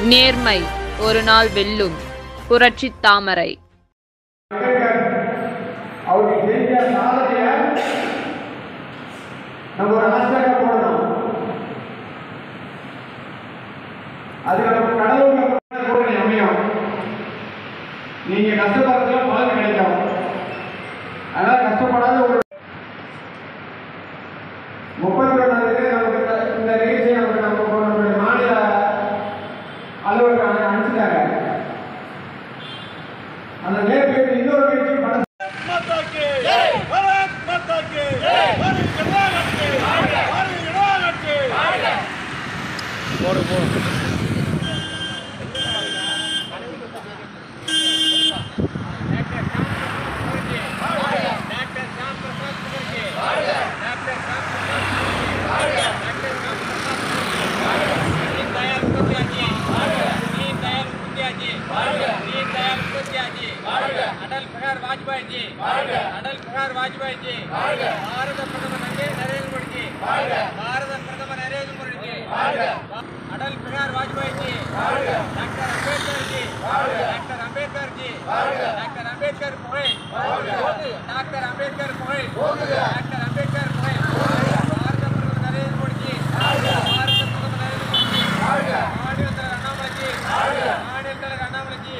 நேர்மை ஒரு நாள் வெல்லும். புரட்சி தாமரை. நீங்க கஷ்டப்படுறதுல பலன் கிடைக்கும். அதனால கஷ்டப்படாத ஒரு 31 நமக்கு இந்த நிகழ்ச்சியை நம்மளுடைய மாநில அலுவலர்கள் அனுப்பிச்சிட்டாங்க. அந்த நேர்மைக்கு இன்னொரு நிகழ்ச்சி படம் अटल बिहारी वाजपेयी जी, अटल बिहारी वाजपेयी जी, भारत प्रथम नरेंद्र मोदी जी, भारत प्रथम Narendra Modi ji, Atal Bihari Vajpayee ji, doctor Ambedkar ji, doctor Ambedkar ji, doctor Ambedkar Pune, doctor Ambedkar Pune, doctor Ambedkar Pune, Bharat प्रथम नरेंद्र मोदी जी, भारत प्रथम नरेंद्र मोदी जी, माननीय अण्णामலை जी, माननीय अण्णामலை जी,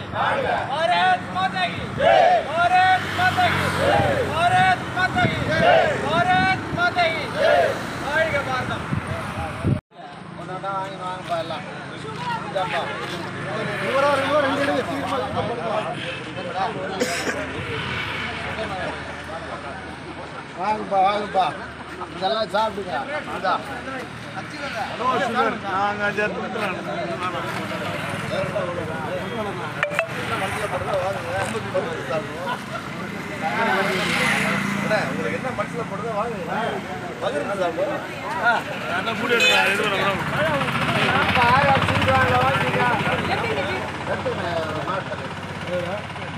भारत माता की जय, भारत माता की जय, भारत माता की जय, भारत माता की जय, आएगा भारत ஒண்ணா வாங்க பாக்கலாம் ஜம்பா இவரோ ரெண்டு வாங்கப்பா இதெல்லாம் சாப்பிடுங்க அதா ஹலோ சுகர் நாங்க ஜெர்மன் உங்களுக்கு என்ன மனசுல போடுதோ வாங்க பகிர்ந்து சாப்பிடுங்க.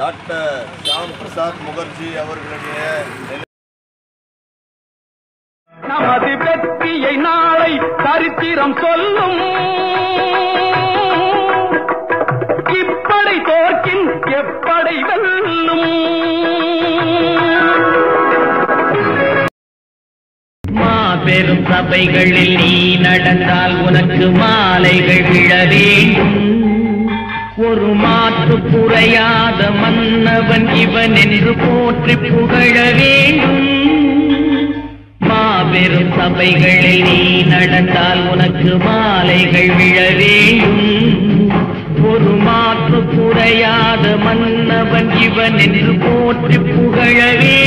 டாக்டர் ஷாம் பிரசாத் முகர்ஜி அவர்களுடைய நமது வெற்றியை நாளை சரித்திரம் சொல்லும். இப்படை தோற்கின் எப்படை வெல்லும். மாபெரும் சபைகளில் நீ நடந்தால் உனக்கு மாலைகள் விழ வேண்டும். ஒரு மாற்று குறையாத மன்னவன் இவன் என்று போற்றி புகழ வேண்டும். மாபெரும் சபைகளில் நீ நடந்தால் உனக்கு மாலைகள் விழ வேண்டும். ஒரு மாற்று குறையாத மன்னவன் இவன் என்று போற்றி புகழ வேண்டும்.